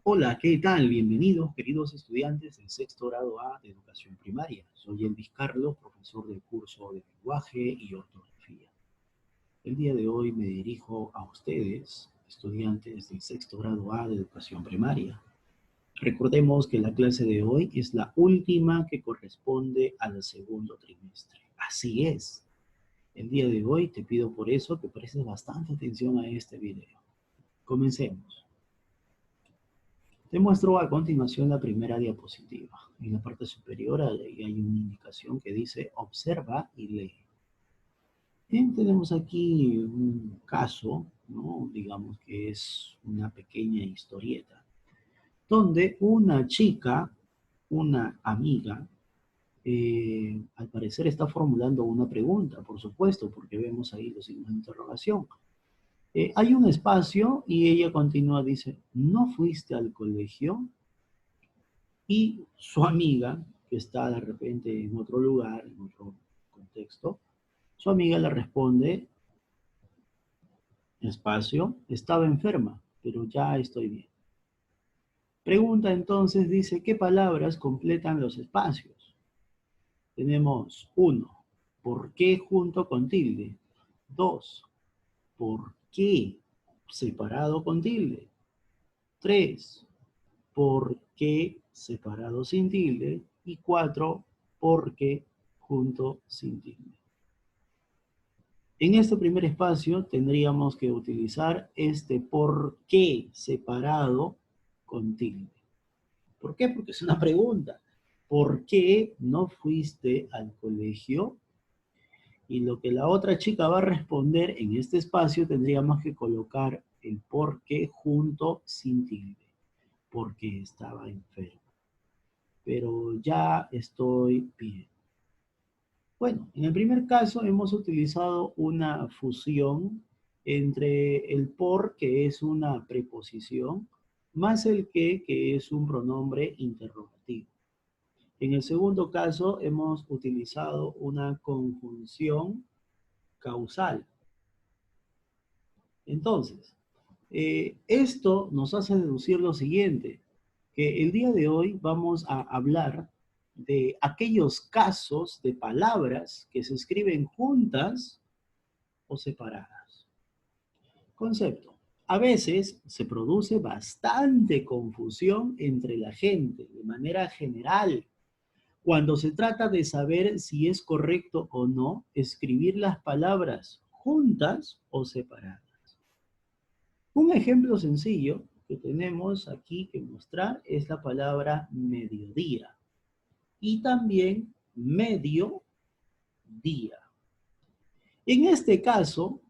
Hola, ¿qué tal? Bienvenidos, queridos estudiantes del sexto grado A de educación primaria. Soy Elvis Carlos, profesor del curso de lenguaje y ortografía. El día de hoy me dirijo a ustedes, estudiantes del sexto grado A de educación primaria. Recordemos que la clase de hoy es la última que corresponde al segundo trimestre. Así es. El día de hoy te pido por eso que prestes bastante atención a este video. Comencemos. Te muestro a continuación la primera diapositiva. En la parte superior hay una indicación que dice observa y lee. Bien, tenemos aquí un caso, ¿no? Digamos que es una pequeña historieta, donde una chica, una amiga, al parecer está formulando una pregunta, por supuesto, porque vemos ahí los signos de interrogación. Hay un espacio y ella continúa, dice, ¿no fuiste al colegio? Y su amiga, que está de repente en otro lugar, en otro contexto, su amiga le responde, espacio, estaba enferma, pero ya estoy bien. Pregunta entonces, dice, ¿qué palabras completan los espacios? Tenemos uno, ¿por qué junto con tilde? Dos, ¿por qué separado con tilde? Tres, ¿por qué separado sin tilde? Y cuatro, ¿por qué junto sin tilde? En este primer espacio tendríamos que utilizar este por qué separado con tilde. ¿Por qué? Porque es una pregunta. ¿Por qué no fuiste al colegio? Y lo que la otra chica va a responder en este espacio tendríamos que colocar el por qué junto sin tilde. Porque estaba enfermo. Pero ya estoy bien. Bueno, en el primer caso hemos utilizado una fusión entre el por, que es una preposición, más el que es un pronombre interrogativo. En el segundo caso hemos utilizado una conjunción causal. Entonces, esto nos hace deducir lo siguiente, que el día de hoy vamos a hablar de aquellos casos de palabras que se escriben juntas o separadas. Concepto. A veces se produce bastante confusión entre la gente de manera general cuando se trata de saber si es correcto o no escribir las palabras juntas o separadas. Un ejemplo sencillo que tenemos aquí que mostrar es la palabra mediodía y también medio día. En este caso,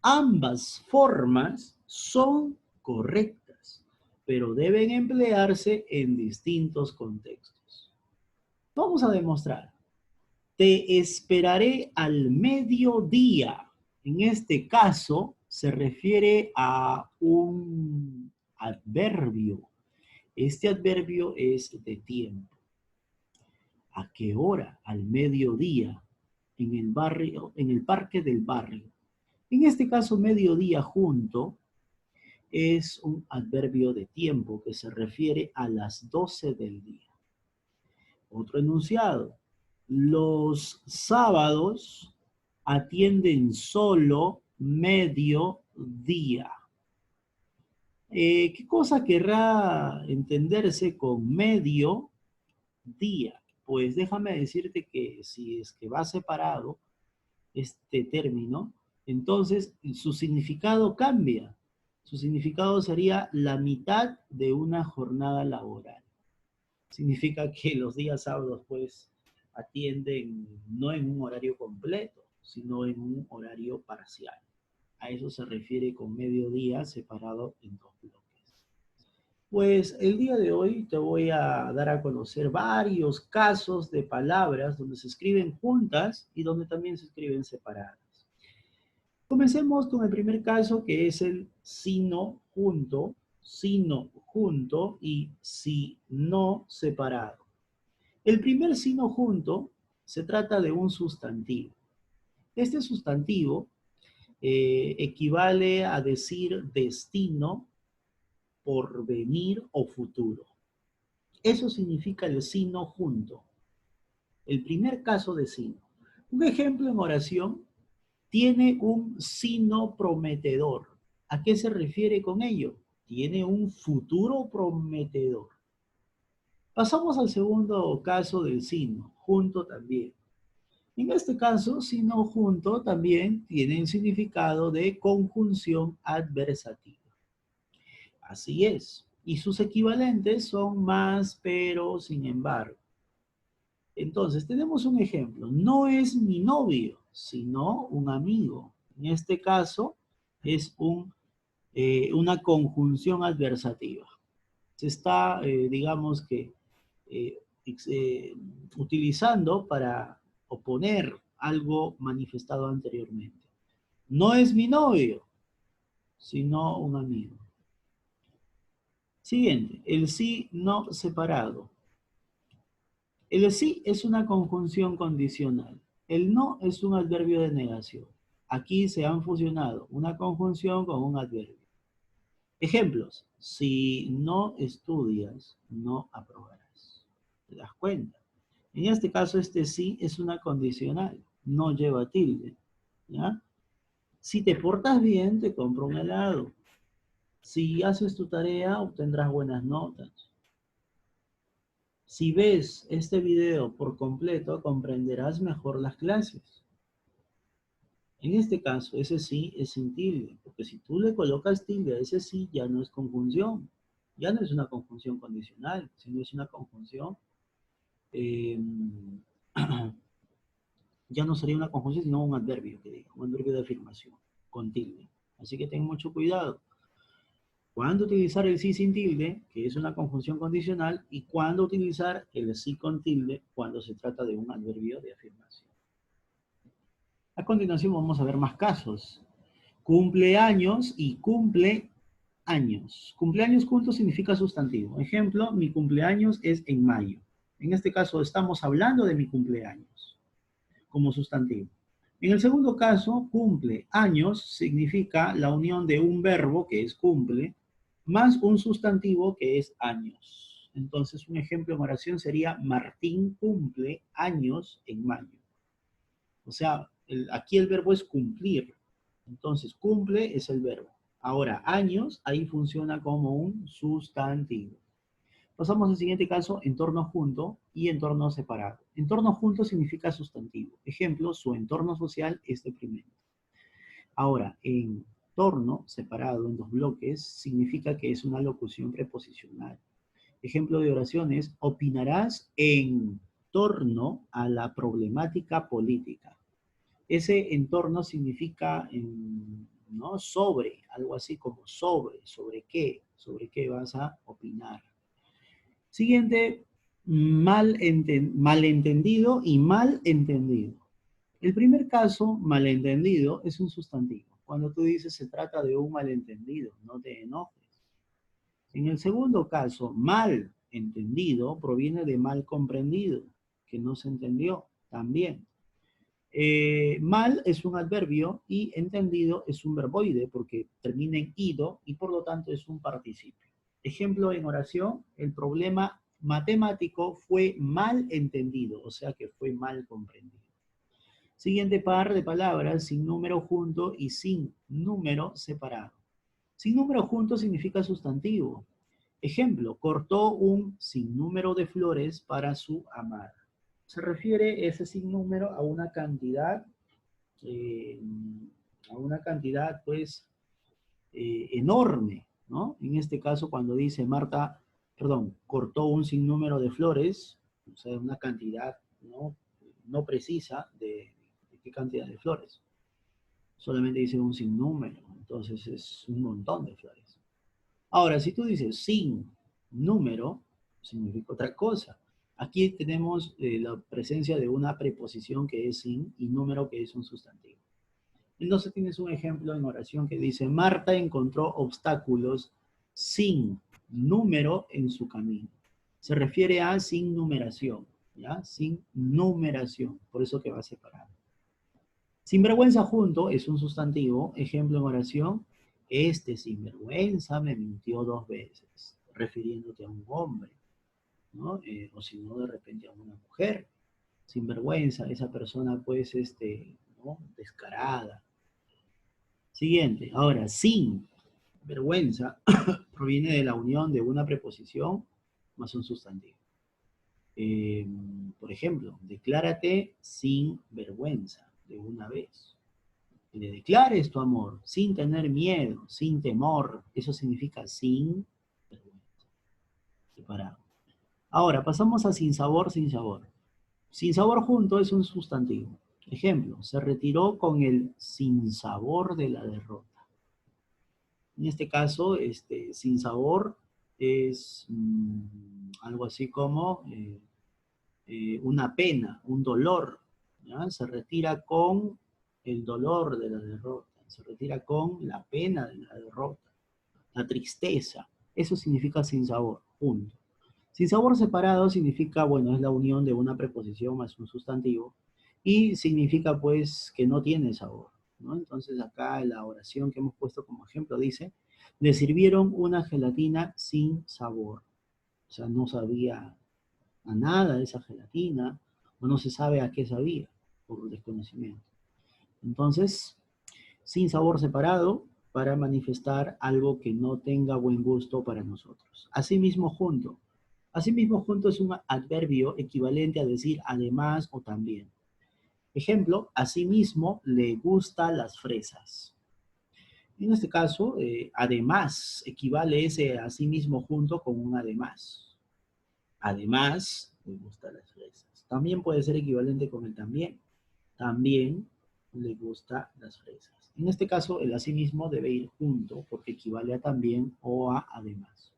ambas formas son correctas, pero deben emplearse en distintos contextos. Vamos a demostrar. Te esperaré al mediodía. En este caso, se refiere a un adverbio. Este adverbio es de tiempo. ¿A qué hora? Al mediodía, en el barrio, en el parque del barrio. En este caso, mediodía junto es un adverbio de tiempo que se refiere a las 12 del día. Otro enunciado. Los sábados atienden solo mediodía. ¿Qué cosa querrá entenderse con medio día? Pues déjame decirte que si es que va separado este término, entonces su significado cambia. Su significado sería la mitad de una jornada laboral. Significa que los días sábados pues atienden no en un horario completo, sino en un horario parcial. A eso se refiere con mediodía separado en dos bloques. Pues el día de hoy te voy a dar a conocer varios casos de palabras donde se escriben juntas y donde también se escriben separadas. Comencemos con el primer caso que es el sino junto y si no separado. El primer sino junto se trata de un sustantivo. Este sustantivo equivale a decir destino, porvenir o futuro. Eso significa el sino junto. El primer caso de sino. Un ejemplo en oración tiene un sino prometedor. ¿A qué se refiere con ello? Tiene un futuro prometedor. Pasamos al segundo caso del sino, junto también. En este caso, sino junto también tiene el significado de conjunción adversativa. Así es. Y sus equivalentes son más, pero, sin embargo. Entonces, tenemos un ejemplo. No es mi novio, sino un amigo. En este caso, es una conjunción adversativa. Se está, digamos que, eh, utilizando para oponer algo manifestado anteriormente. No es mi novio, sino un amigo. Siguiente, el sí no separado. El sí es una conjunción condicional. El no es un adverbio de negación. Aquí se han fusionado una conjunción con un adverbio. Ejemplos. Si no estudias, no aprobarás. ¿Te das cuenta? En este caso, este sí es una condicional. No lleva tilde. ¿Ya? Si te portas bien, te compro un helado. Si haces tu tarea, obtendrás buenas notas. Si ves este video por completo, comprenderás mejor las clases. En este caso, ese sí es sin tilde, porque si tú le colocas tilde a ese sí, ya no es conjunción. Ya no es una conjunción condicional, sino es una conjunción, eh, ya no sería una conjunción, sino un adverbio, que diga, un adverbio de afirmación, con tilde. Así que ten mucho cuidado. Cuándo utilizar el sí sin tilde, que es una conjunción condicional, y cuándo utilizar el sí con tilde cuando se trata de un adverbio de afirmación. A continuación vamos a ver más casos. Cumpleaños y cumpleaños. Cumpleaños juntos significa sustantivo. Ejemplo, mi cumpleaños es en mayo. En este caso estamos hablando de mi cumpleaños como sustantivo. En el segundo caso, cumpleaños significa la unión de un verbo que es cumple más un sustantivo que es años. Entonces, un ejemplo en oración sería Martín cumple años en mayo. O sea, aquí el verbo es cumplir. Entonces, cumple es el verbo. Ahora, años, ahí funciona como un sustantivo. Pasamos al siguiente caso, entorno junto y entorno separado. Entorno junto significa sustantivo. Ejemplo, su entorno social es deprimente. Ahora, entorno separado en dos bloques significa que es una locución preposicional. Ejemplo de oraciones, opinarás en torno a la problemática política. Ese entorno significa, ¿no? Sobre, algo así como sobre qué vas a opinar. Siguiente, malentendido y malentendido. El primer caso, malentendido, es un sustantivo. Cuando tú dices se trata de un malentendido, no te enojes. En el segundo caso, mal entendido proviene de mal comprendido, que no se entendió también. Mal es un adverbio y entendido es un verboide porque termina en ido y por lo tanto es un participio. Ejemplo en oración, el problema matemático fue mal entendido, o sea que fue mal comprendido. Siguiente par de palabras, sin número junto y sin número separado. Sin número junto significa sustantivo. Ejemplo, cortó un sinnúmero de flores para su amada. Se refiere ese sinnúmero eh, a una cantidad pues enorme, ¿no? En este caso cuando dice Marta, perdón, cortó un sinnúmero de flores, o sea, una cantidad no precisa de qué cantidad de flores. Solamente dice un sinnúmero, entonces es un montón de flores. Ahora, si tú dices sin número, significa otra cosa. Aquí tenemos la presencia de una preposición que es sin y número que es un sustantivo. Entonces tienes un ejemplo en oración que dice, Marta encontró obstáculos sin número en su camino. Se refiere a sin numeración, ¿ya? Sin numeración, por eso que va separado. Sinvergüenza junto es un sustantivo, ejemplo en oración, Este sinvergüenza me mintió 2 veces, refiriéndote a un hombre, ¿no? O si no, de repente a una mujer. Sinvergüenza, esa persona pues, ¿no? Descarada. Siguiente, ahora, sin vergüenza proviene de la unión de una preposición más un sustantivo. Eh, por ejemplo, declárate sin vergüenza de una vez. Que le declares tu amor sin tener miedo, sin temor. Eso significa sin vergüenza. Separado. Ahora, pasamos a sin sabor, sin sabor. Sin sabor junto es un sustantivo. Ejemplo, se retiró con el sinsabor de la derrota. En este caso, sin sabor es algo así como una pena, un dolor. ¿Ya? Se retira con el dolor de la derrota, se retira con la pena de la derrota, la tristeza. Eso significa sin sabor, junto. Sin sabor separado significa, bueno, es la unión de una preposición más un sustantivo y significa pues que no tiene sabor, ¿no? Entonces acá la oración que hemos puesto como ejemplo dice, le sirvieron una gelatina sin sabor. O sea, no sabía a nada de esa gelatina o no se sabe a qué sabía por desconocimiento. Entonces, sin sabor separado para manifestar algo que no tenga buen gusto para nosotros. Asimismo, junto. Asimismo, junto es un adverbio equivalente a decir además o también. Ejemplo, asimismo le gustan las fresas. En este caso, además equivale ese asimismo junto con un además. Además, le gustan las fresas. También puede ser equivalente con el también. También le gustan las fresas. En este caso, el asimismo debe ir junto porque equivale a también o a además.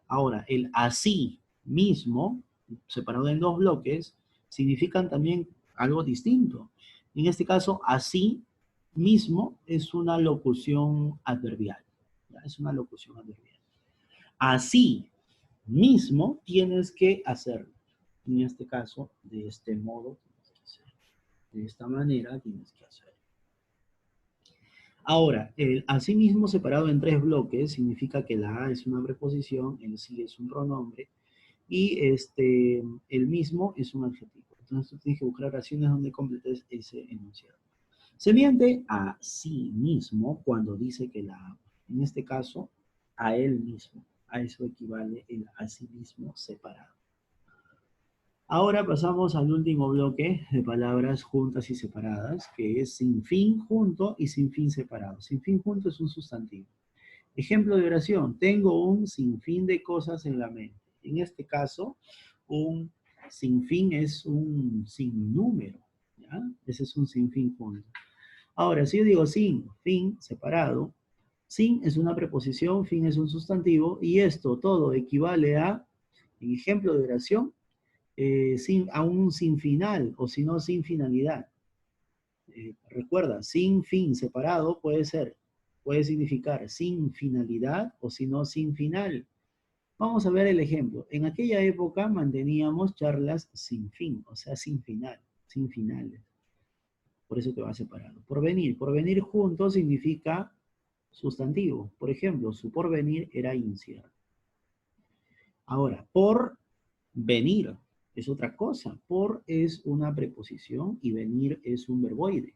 Ahora, el así mismo, separado en 2 bloques, significan también algo distinto. En este caso, así mismo es una locución adverbial. ¿Ya? Es una locución adverbial. Así mismo tienes que hacerlo. En este caso, de este modo tienes que hacerlo. De esta manera tienes que hacerlo. Ahora, el asimismo separado en 3 bloques significa que la A es una preposición, el sí es un pronombre y el mismo es un adjetivo. Entonces tú tienes que buscar oraciones donde completes ese enunciado. Se miente a sí mismo cuando dice que la ama. En este caso, a él mismo. A eso equivale el a sí mismo separado. Ahora pasamos al último bloque de palabras juntas y separadas, que es sin fin junto y sin fin separado. Sin fin junto es un sustantivo. Ejemplo de oración, tengo un sinfín de cosas en la mente. En este caso, un sinfín es un sinnúmero, ¿ya? Ese es un sinfín junto. Ahora, si yo digo sin, fin, separado, sin es una preposición, fin es un sustantivo, y esto todo equivale a, en ejemplo de oración, a un sin final, o si no, sin finalidad. Recuerda, sin fin separado puede significar sin finalidad o si no sin final. Vamos a ver el ejemplo. En aquella época manteníamos charlas sin fin, o sea, sin final, sin finales. Por eso te va separado. Porvenir. Porvenir junto significa sustantivo. Por ejemplo, su porvenir era incierto. Ahora, por venir es otra cosa. Por es una preposición y venir es un verboide.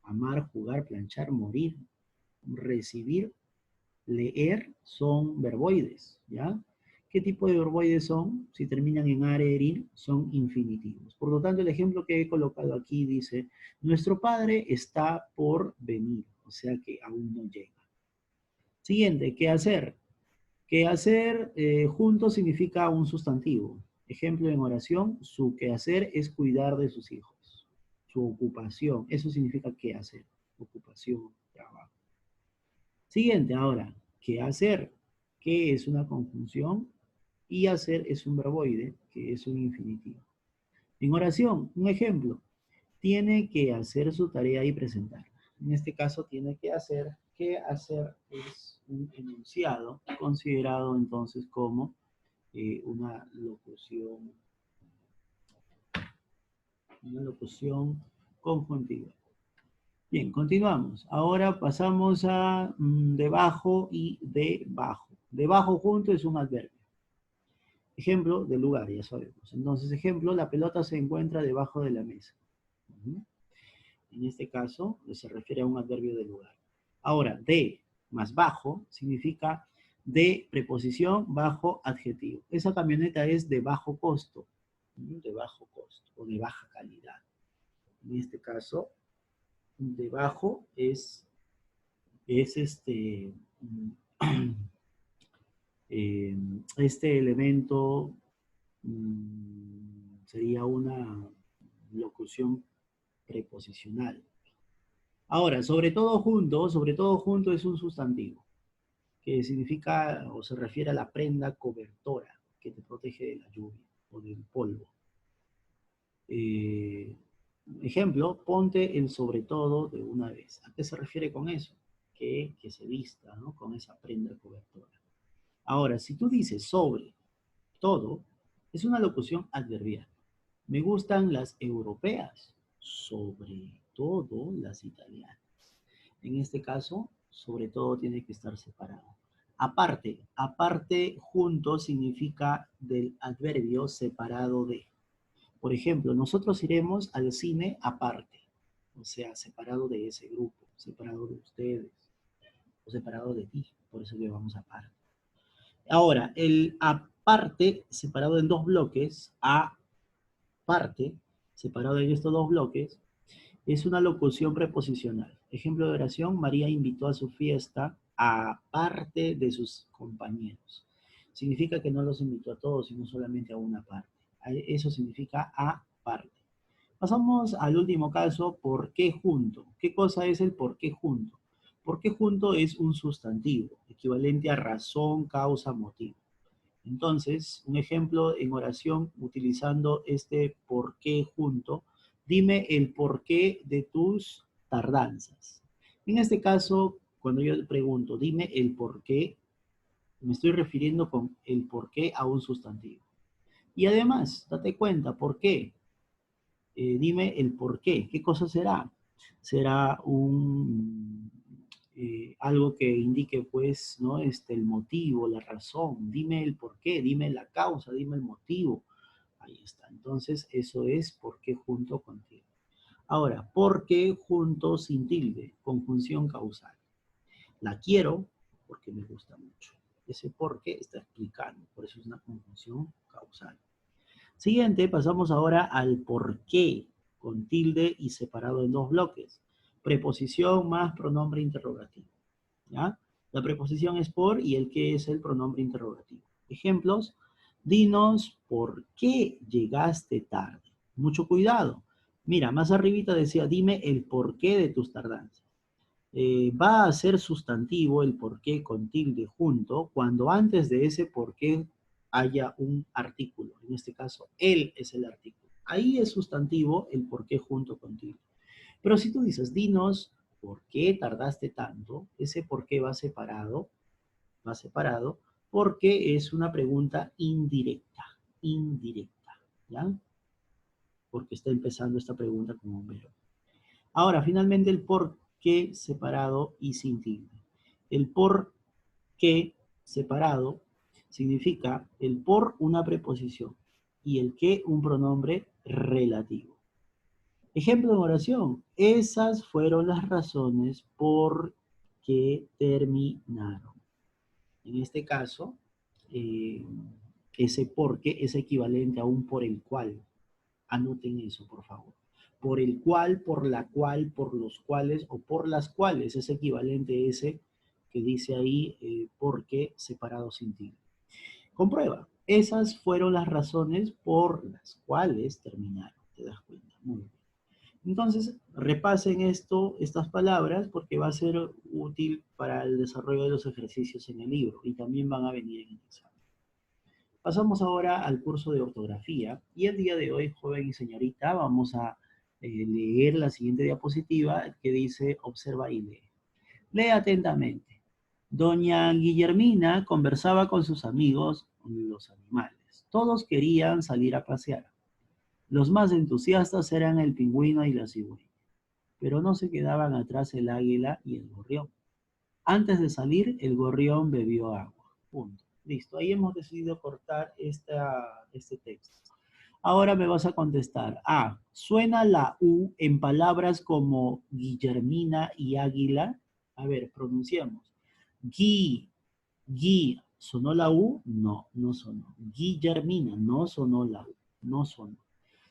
Amar, jugar, planchar, morir, recibir, leer son verboides, ¿ya? ¿Qué tipo de verboides son? Si terminan en are, erir, son infinitivos. Por lo tanto, el ejemplo que he colocado aquí dice, nuestro padre está por venir, o sea que aún no llega. Siguiente, ¿qué hacer? ¿Qué hacer junto significa un sustantivo? Ejemplo en oración, su quehacer es cuidar de sus hijos. Su ocupación, eso significa qué hacer, ocupación, trabajo. Siguiente, ahora, ¿qué hacer? ¿Qué es una conjunción? Y hacer es un verboide, que es un infinitivo. En oración, un ejemplo, tiene que hacer su tarea y presentarla. En este caso, tiene que hacer es un enunciado considerado entonces como una locución conjuntiva. Bien, continuamos. Ahora pasamos a debajo y debajo. Debajo junto es un adverbio. Ejemplo de lugar, ya sabemos. Entonces, ejemplo, la pelota se encuentra debajo de la mesa. Ujú. En este caso, se refiere a un adverbio de lugar. Ahora, de más bajo significa de preposición bajo adjetivo. Esa camioneta es de bajo costo, de bajo costo o de baja calidad. En este caso, de bajo es este elemento sería una locución preposicional. Ahora, sobre todo junto es un sustantivo, que significa o se refiere a la prenda cobertora que te protege de la lluvia o del polvo. Eh, Ejemplo, ponte el sobre todo de una vez. ¿A qué se refiere con eso? Que se vista, ¿no? Con esa prenda cobertora. Ahora, si tú dices sobre todo, es una locución adverbial. Me gustan las europeas, sobre todo las italianas. En este caso, sobre todo tiene que estar separado. Aparte junto significa del adverbio separado de. Por ejemplo, nosotros iremos al cine aparte, o sea, separado de ese grupo, separado de ustedes, o separado de ti, por eso que vamos aparte. Ahora, el aparte, separado en dos bloques, aparte, separado en estos dos bloques, es una locución preposicional. Ejemplo de oración, María invitó a su fiesta aparte de sus compañeros. Significa que no los invitó a todos, sino solamente a una parte. Eso significa aparte. Pasamos al último caso, ¿por qué junto? ¿Qué cosa es el por qué junto? ¿Por qué junto es un sustantivo, equivalente a razón, causa, motivo? Entonces, un ejemplo en oración utilizando este por qué junto, dime el porqué de tus tardanzas. En este caso, cuando yo pregunto, dime el por qué, me estoy refiriendo con el por qué a un sustantivo. Y además, date cuenta, ¿por qué? Dime el por qué. ¿Qué cosa será? Será algo que indique, pues, ¿no? El motivo, la razón. Dime el por qué, dime la causa, dime el motivo. Ahí está. Entonces, eso es por qué junto contigo. Ahora, por qué junto sin tilde, conjunción causal. La quiero porque me gusta mucho. Ese por qué está explicando, por eso es una conjunción causal. Siguiente, pasamos ahora al por qué, con tilde y separado en dos bloques. Preposición más pronombre interrogativo. ¿Ya? La preposición es por y el qué es el pronombre interrogativo. Ejemplos, dinos por qué llegaste tarde. Mucho cuidado. Mira, más arribita decía, dime el porqué de tus tardanzas. Va a ser sustantivo el porqué con tilde junto cuando antes de ese porqué haya un artículo. En este caso, él es el artículo. Ahí es sustantivo el porqué junto con tilde. Pero si tú dices, dinos por qué tardaste tanto, ese por qué va separado, porque es una pregunta indirecta, ¿ya? Porque está empezando esta pregunta como un verbo. Ahora, finalmente el por qué separado y sin tilde. El por qué separado significa el por una preposición y el qué un pronombre relativo. Ejemplo de oración. Esas fueron las razones por que terminaron. En este caso, eh, ese por qué es equivalente a un por el cual. Anoten eso, por favor. Por el cual, por la cual, por los cuales o por las cuales es equivalente a ese que dice ahí por qué separado sin tilde. Comprueba. Esas fueron las razones por las cuales terminaron. ¿Te das cuenta? Muy bien. Entonces, repasen estas palabras porque va a ser útil para el desarrollo de los ejercicios en el libro y también van a venir en el examen. Pasamos ahora al curso de ortografía y el día de hoy, joven y señorita, vamos a leer la siguiente diapositiva que dice observa y lee. Lee atentamente. Doña Guillermina conversaba con sus amigos, los animales. Todos querían salir a pasear. Los más entusiastas eran el pingüino y la cigüeña. pero no se quedaban atrás el águila y el gorrión. Antes de salir, el gorrión bebió agua. Punto. Listo. Ahí hemos decidido cortar este texto. Ahora me vas a contestar. A. ¿Suena la U en palabras como Guillermina y águila? A ver, pronunciamos. Gui, Gui. ¿Sonó la U? No, no sonó. Guillermina, no sonó la U. No sonó.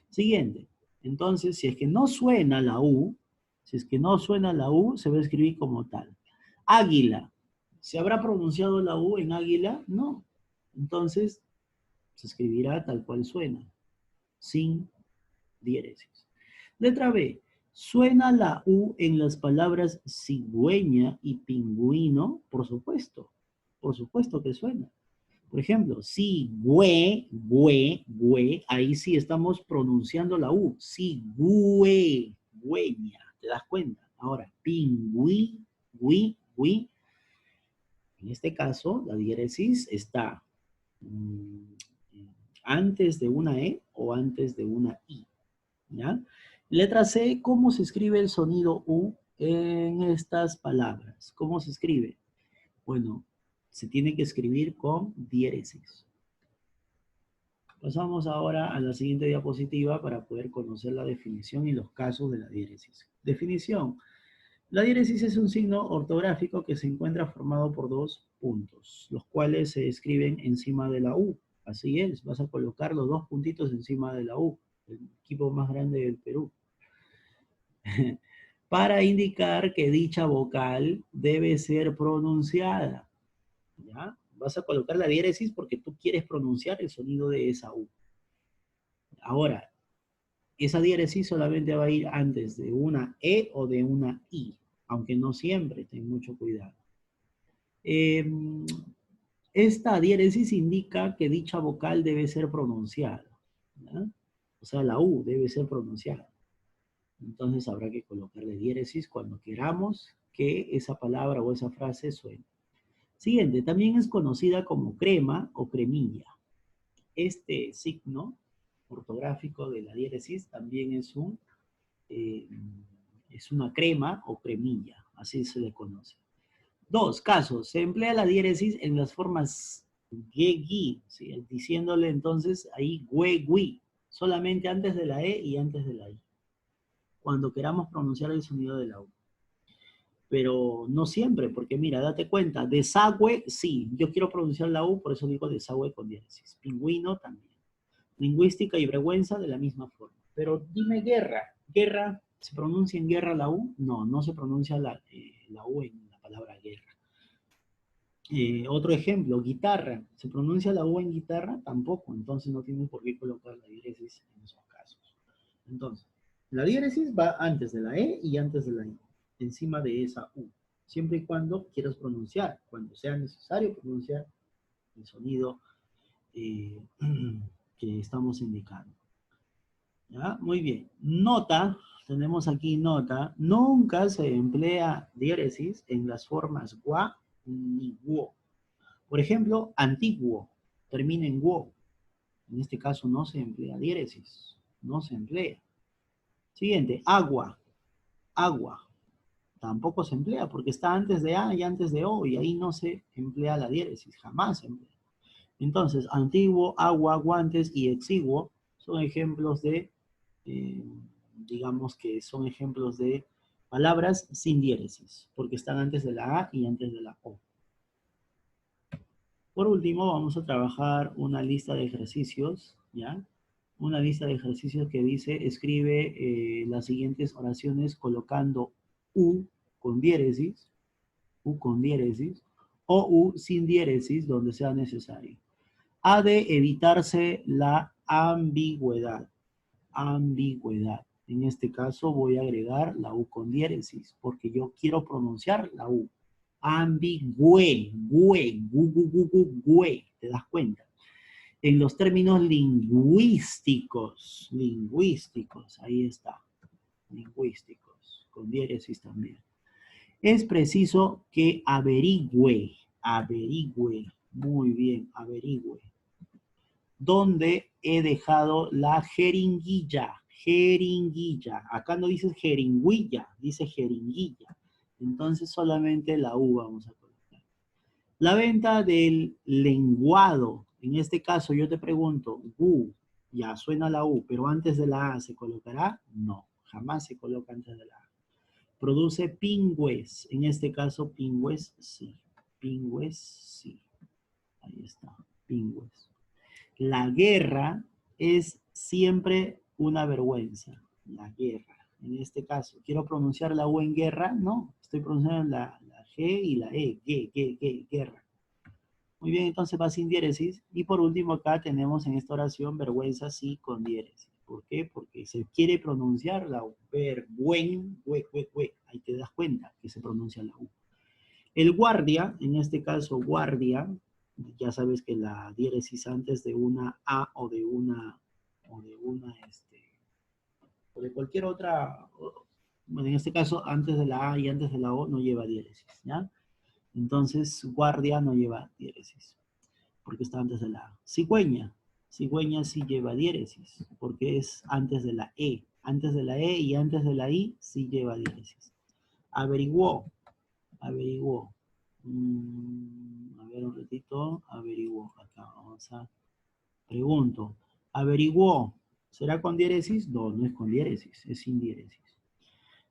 Siguiente. Entonces, si es que no suena la U, si es que no suena la U, se va a escribir como tal. Águila. ¿Se habrá pronunciado la U en águila? No. Entonces, se escribirá tal cual suena, sin diéresis. Letra B. ¿Suena la U en las palabras cigüeña y pingüino? Por supuesto que suena. Por ejemplo, si, güe, ahí sí estamos pronunciando la U. Si, güeña, ¿te das cuenta? Ahora, pingüí, gui. En este caso, la diéresis está antes de una E o antes de una I. ¿Ya? Letra C, ¿cómo se escribe el sonido U en estas palabras? ¿Cómo se escribe? Bueno, se tiene que escribir con diéresis. Pasamos ahora a la siguiente diapositiva para poder conocer la definición y los casos de la diéresis. Definición. La diéresis es un signo ortográfico que se encuentra formado por dos puntos, los cuales se escriben encima de la U. Así es, vas a colocar los dos puntitos encima de la U, el equipo más grande del Perú, para indicar que dicha vocal debe ser pronunciada. ¿Ya? Vas a colocar la diéresis porque tú quieres pronunciar el sonido de esa U. Ahora, esa diéresis solamente va a ir antes de una E o de una I, aunque no siempre, ten mucho cuidado. Esta diéresis indica que dicha vocal debe ser pronunciada, ¿ya? O sea, la U debe ser pronunciada. Entonces habrá que colocarle diéresis cuando queramos que esa palabra o esa frase suene. Siguiente, también es conocida como crema o cremilla. Este signo ortográfico de la diéresis también es una crema o cremilla, así se le conoce. Dos casos, se emplea la diéresis en las formas ge, ¿sí? Diciéndole entonces ahí gui, solamente antes de la E y antes de la I, cuando queramos pronunciar el sonido de la U. Pero no siempre, porque mira, date cuenta, desagüe, sí, yo quiero pronunciar la U, por eso digo desagüe con diéresis. Pingüino también. Lingüística y vergüenza de la misma forma. Pero dime guerra. ¿Guerra se pronuncia en guerra la U? No, no se pronuncia la U en la palabra guerra. Otro ejemplo, guitarra. ¿Se pronuncia la U en guitarra? Tampoco. Entonces no tienes por qué colocar la diéresis en esos casos. Entonces, la diéresis va antes de la E y antes de la I, encima de esa U. Siempre y cuando quieras pronunciar, cuando sea necesario pronunciar el sonido que estamos indicando. ¿Ya? Muy bien. Nota, tenemos aquí nota. Nunca se emplea diéresis en las formas gua ni guo. Por ejemplo, antiguo termina en guo. En este caso no se emplea diéresis. No se emplea. Siguiente, agua. Agua. Tampoco se emplea porque está antes de A y antes de O y ahí no se emplea la diéresis. Jamás se emplea. Entonces, antiguo, agua, guantes y exiguo son ejemplos de, digamos que son ejemplos de palabras sin diéresis, porque están antes de la A y antes de la O. Por último, vamos a trabajar una lista de ejercicios, ¿ya? Una lista de ejercicios que dice, escribe las siguientes oraciones colocando U con diéresis, o U sin diéresis, donde sea necesario. Ha de evitarse la ambigüedad. Ambigüedad. En este caso voy a agregar la U con diéresis, porque yo quiero pronunciar la U. Ambigüe, güe. ¿Te das cuenta? En los términos lingüísticos, ahí está, lingüísticos, con diéresis también. Es preciso que averigüe, muy bien, averigüe. ¿Dónde he dejado la jeringuilla? jeringuilla. Acá no dice jeringuilla, dice jeringuilla. Entonces solamente la U vamos a colocar. La venta del lenguado. En este caso yo te pregunto, U, ya suena la U, pero antes de la A, ¿se colocará? No, jamás se coloca antes de la A. Produce pingües. En este caso, pingües, sí. Pingües, sí. Ahí está, pingües. La guerra es siempre una vergüenza. La guerra. En este caso, ¿quiero pronunciar la U en guerra? No, estoy pronunciando la G y la E. Guerra. Muy bien, entonces va sin diéresis. Y por último acá tenemos en esta oración vergüenza sí con diéresis. ¿Por qué? Porque se quiere pronunciar la U. Ahí te das cuenta que se pronuncia la U. El guardia, en este caso guardia, ya sabes que la diéresis antes de una A o de o de cualquier otra, bueno, en este caso antes de la A y antes de la O no lleva diéresis, ¿ya? Entonces guardia no lleva diéresis, porque está antes de la A. Cigüeña, cigüeña sí lleva diéresis, porque es antes de la E. Antes de la E y antes de la I sí lleva diéresis. Averiguó, averiguó. A ver un ratito, averiguó. Acá vamos a... Pregunto, averiguó, ¿será con diéresis? No, no es con diéresis, es sin diéresis.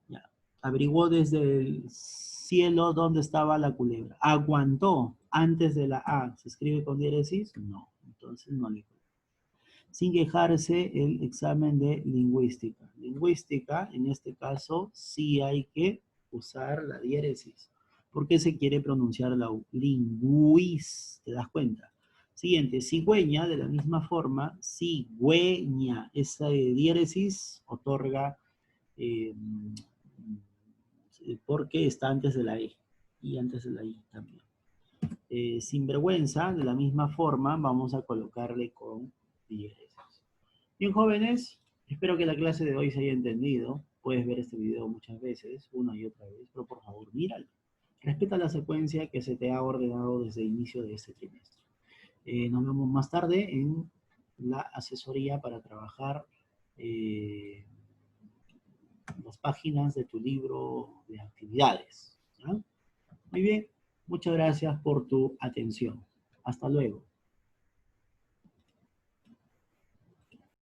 Ya. Averiguó desde el cielo dónde estaba la culebra. Aguantó antes de la A. ¿Se escribe con diéresis? No, entonces no le coloco. Sin quejarse el examen de lingüística. Lingüística, en este caso, sí hay que usar la diéresis, porque se quiere pronunciar la U. Lingüis, ¿te das cuenta? Siguiente, cigüeña, de la misma forma, cigüeña. Esa diéresis otorga, eh, porque está antes de la E y antes de la I también. Sinvergüenza, de la misma forma, vamos a colocarle con diéresis. Bien, jóvenes, espero que la clase de hoy se haya entendido. Puedes ver este video muchas veces, una y otra vez, pero por favor, míralo. Respeta la secuencia que se te ha ordenado desde el inicio de este trimestre. Nos vemos más tarde en la asesoría para trabajar las páginas de tu libro de actividades, ¿no? Muy bien, muchas gracias por tu atención. Hasta luego.